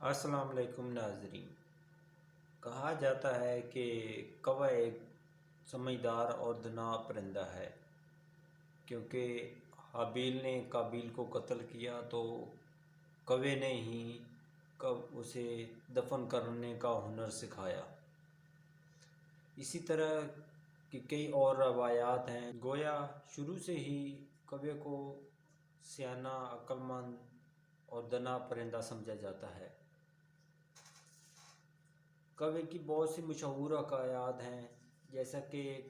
السلام علیکم ناظرین۔ کہا جاتا ہے کہ کوّا ایک سمجھدار اور دانا پرندہ ہے، کیونکہ حابیل نے قابیل کو قتل کیا تو کوّے نے ہی اسے دفن کرنے کا ہنر سکھایا۔ اسی طرح کی کئی اور روایات ہیں۔ گویا شروع سے ہی کوّے کو سیانہ، عقل مند اور دانا پرندہ سمجھا جاتا ہے۔ کوّے کی بہت سی مشہور حکایات ہیں، جیسا کہ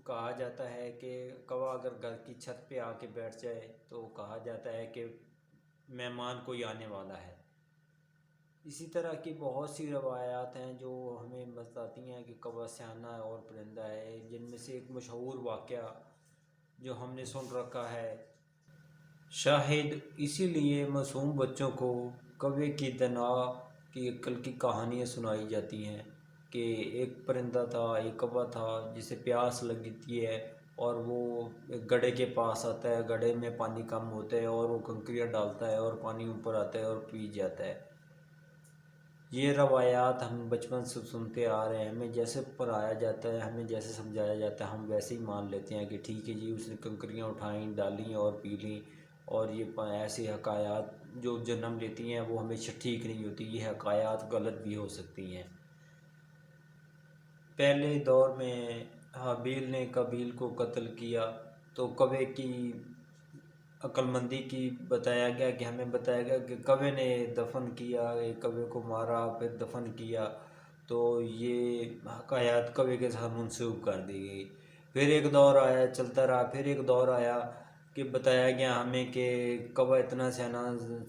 کہا جاتا ہے کہ کوّا اگر گھر کی چھت پہ آ کے بیٹھ جائے تو کہا جاتا ہے کہ مہمان کوئی آنے والا ہے۔ اسی طرح کی بہت سی روایات ہیں جو ہمیں بتاتی ہیں کہ کوّا سیانہ اور پرندہ ہے، جن میں سے ایک مشہور واقعہ جو ہم نے سن رکھا ہے، شاید اسی لیے معصوم بچوں کو کوّے کی دانا کی عقل کی کہانیاں سنائی جاتی ہیں کہ ایک پرندہ تھا، ایک کوّا تھا جسے پیاس لگتی ہے اور وہ ایک گڑھے کے پاس آتا ہے۔ گڑھے میں پانی کم ہوتا ہے اور وہ کنکریاں ڈالتا ہے اور پانی اوپر آتا ہے اور پی جاتا ہے۔ یہ روایات ہم بچپن سے سنتے آ رہے ہیں، ہمیں جیسے پڑھایا جاتا ہے، ہمیں جیسے سمجھایا جاتا ہے، ہم ویسے ہی مان لیتے ہیں کہ ٹھیک ہے جی، اس نے کنکریاں اٹھائیں، ڈالیں اور پی لیں۔ اور یہ ایسی حکایات جو جنم لیتی ہیں وہ ہمیشہ ٹھیک نہیں ہوتی، یہ حکایات غلط بھی ہو سکتی ہیں۔ پہلے دور میں حابیل نے قابیل کو قتل کیا تو کوّے کی عقل مندی کی بتایا گیا کہ ہمیں بتایا گیا کہ کوّے نے دفن کیا، کوّے کو مارا پھر دفن کیا، تو یہ حکایات کوّے کے ساتھ منسوب کر دی گئی۔ پھر ایک دور آیا، چلتا رہا، پھر ایک دور آیا کہ بتایا گیا ہمیں کہ کوّا اتنا سیانہ،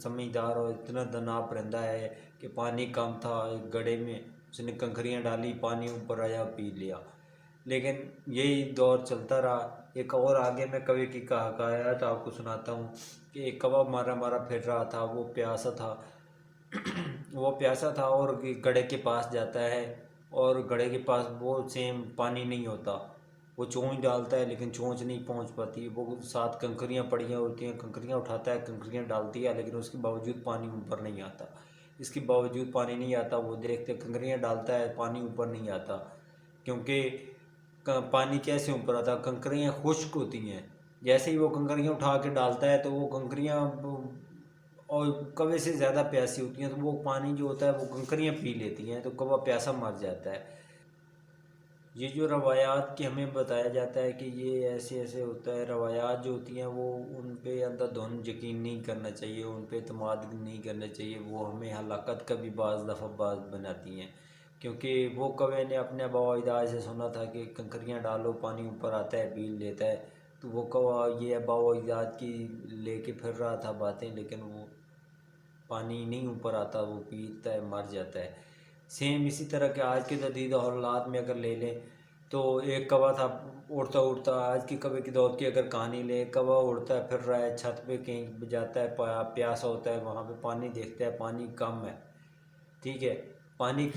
سمجھدار اور اتنا دانا پرندہ ہے کہ پانی کم تھا ایک گڑھے میں، اس نے کنکریاں ڈالی، پانی اوپر آیا، پی لیا۔ لیکن یہی دور چلتا رہا۔ ایک اور آگے میں کوّے کی حکایت آپ کو سناتا ہوں کہ ایک کوّا مارا مارا پھر رہا تھا، وہ پیاسا تھا وہ پیاسا تھا اور گڑھے کے پاس جاتا ہے اور گڑھے کے پاس وہ سیم پانی نہیں ہوتا، وہ چونچ ڈالتا ہے لیکن چونچ نہیں پہنچ پاتی، وہ ساتھ کنکریاں پڑی ہوتی ہیں، کنکریاں اٹھاتا ہے، کنکریاں ڈالتی ہے، لیکن اس کے باوجود پانی اوپر نہیں آتا۔ اس کے باوجود پانی نہیں آتا، وہ دیکھتے کنکریاں ڈالتا ہے، پانی اوپر نہیں آتا، کیونکہ پانی کیسے اوپر آتا؟ کنکریاں خشک ہوتی ہیں۔ جیسے ہی وہ کنکریاں اٹھا کے ڈالتا ہے تو وہ کنکریاں اور کوّے سے زیادہ پیاسی ہوتی ہیں، تو وہ پانی جو ہوتا ہے وہ کنکریاں پی لیتی ہیں، تو کوّا پیاسا مر جاتا ہے۔ یہ جو روایات کی ہمیں بتایا جاتا ہے کہ یہ ایسے ایسے ہوتا ہے، روایات جو ہوتی ہیں وہ ان پہ اندھا دھند یقین نہیں کرنا چاہیے، ان پہ اعتماد نہیں کرنا چاہیے، وہ ہمیں ہلاکت کا بھی بعض دفعہ باعث بناتی ہیں۔ کیونکہ وہ کوّے نے اپنے آباء و اجداد سے سنا تھا کہ کنکریاں ڈالو پانی اوپر آتا ہے، پی لیتا ہے، تو وہ کوّا یہ آباء و اجداد کی لے کے پھر رہا تھا باتیں، لیکن وہ پانی نہیں اوپر آتا، وہ پیتا ہے، مر جاتا ہے۔ سیم اسی طرح کہ آج کے جدید حالات میں اگر لے لیں تو ایک کوّا تھا اڑتا اڑتا، آج کی کوّے کی دور کی اگر کہانی لیں، کوّا اڑتا ہے پھر رہا ہے، چھت پہ کہیں جاتا ہے، پیاسا ہوتا ہے، وہاں پہ پانی دیکھتا ہے، پانی کم ہے، ٹھیک ہے، پانی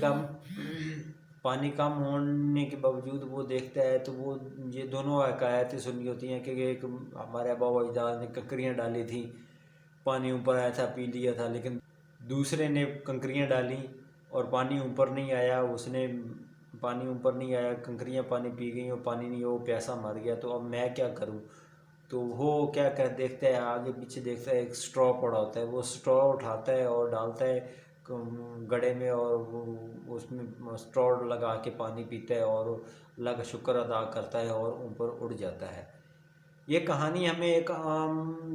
کم ہونے کے باوجود وہ دیکھتا ہے تو وہ یہ دونوں حکایتیں سنی ہوتی ہیں کہ ایک ہمارے آباء و اجداد نے کنکریاں ڈالی تھیں، پانی اوپر آیا تھا، پی لیا تھا، لیکن دوسرے نے کنکریاں ڈالیں اور پانی اوپر نہیں آیا، اس نے پانی اوپر نہیں آیا، کنکریاں پانی پی گئیں اور پانی نہیں، وہ پیاسا مر گیا، تو اب میں کیا کروں؟ تو وہ کیا دیکھتا ہے، آگے پیچھے دیکھتا ہے، ایک سٹرا پڑا ہوتا ہے، وہ سٹرا اٹھاتا ہے اور ڈالتا ہے گڑھے میں اور اس میں سٹرا لگا کے پانی پیتا ہے اور اللہ کا شکر ادا کرتا ہے اور اوپر اڑ جاتا ہے۔ یہ کہانی ہمیں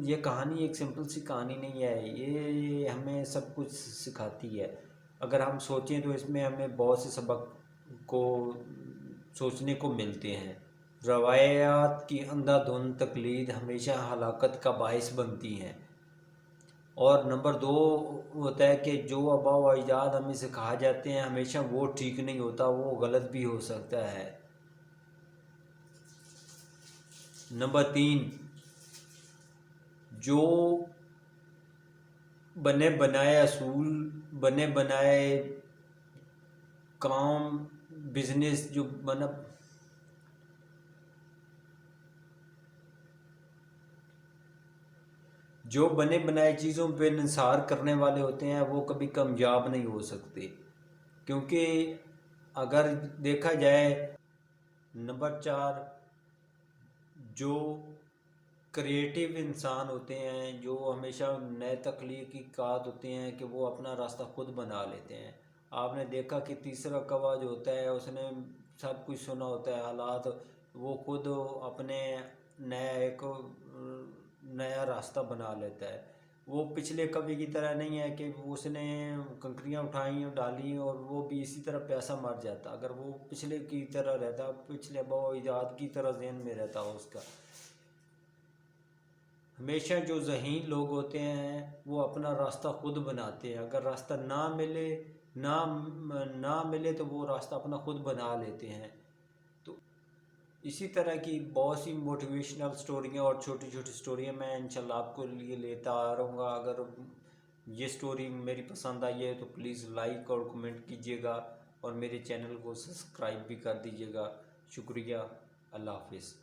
یہ کہانی ایک سمپل سی کہانی نہیں ہے، یہ ہمیں سب کچھ سکھاتی ہے۔ اگر ہم سوچیں تو اس میں ہمیں بہت سے سبق کو سوچنے کو ملتے ہیں۔ روایات کی اندھا دھند تقلید ہمیشہ ہلاکت کا باعث بنتی ہیں۔ اور نمبر دو ہوتا ہے کہ جو آباء و اجداد ہمیں سکھا جاتے ہیں ہمیشہ وہ ٹھیک نہیں ہوتا، وہ غلط بھی ہو سکتا ہے۔ نمبر تین، جو بنے بنائے اصول، بنے بنائے کام، بزنس جو بنے بنائے چیزوں پہ انحصار کرنے والے ہوتے ہیں وہ کبھی کامیاب نہیں ہو سکتے، کیونکہ اگر دیکھا جائے نمبر 4، جو کریٹیو انسان ہوتے ہیں، جو ہمیشہ نئے تخلیقی کات ہوتے ہیں کہ وہ اپنا راستہ خود بنا لیتے ہیں۔ آپ نے دیکھا کہ تیسرا کوا جو ہوتا ہے اس نے سب کچھ سنا ہوتا ہے حالات، وہ خود اپنے نیا راستہ بنا لیتا ہے۔ وہ پچھلے کبھی کی طرح نہیں ہے کہ اس نے کنکریاں اٹھائیں اور ڈالیں اور وہ بھی اسی طرح پیسہ مر جاتا۔ اگر وہ پچھلے کی طرح رہتا، پچھلے ایجاد کی طرح ذہن میں رہتا اس کا۔ ہمیشہ جو ذہین لوگ ہوتے ہیں وہ اپنا راستہ خود بناتے ہیں، اگر راستہ نہ ملے تو وہ راستہ اپنا خود بنا لیتے ہیں۔ تو اسی طرح کی بہت سی موٹیویشنل سٹوریاں اور چھوٹی چھوٹی سٹوریاں میں انشاءاللہ آپ کو لیے لیتا آ رہوں گا۔ اگر یہ سٹوری میری پسند آئی ہے تو پلیز لائک اور کمنٹ کیجیے گا، اور میرے چینل کو سبسکرائب بھی کر دیجیے گا۔ شکریہ، اللہ حافظ۔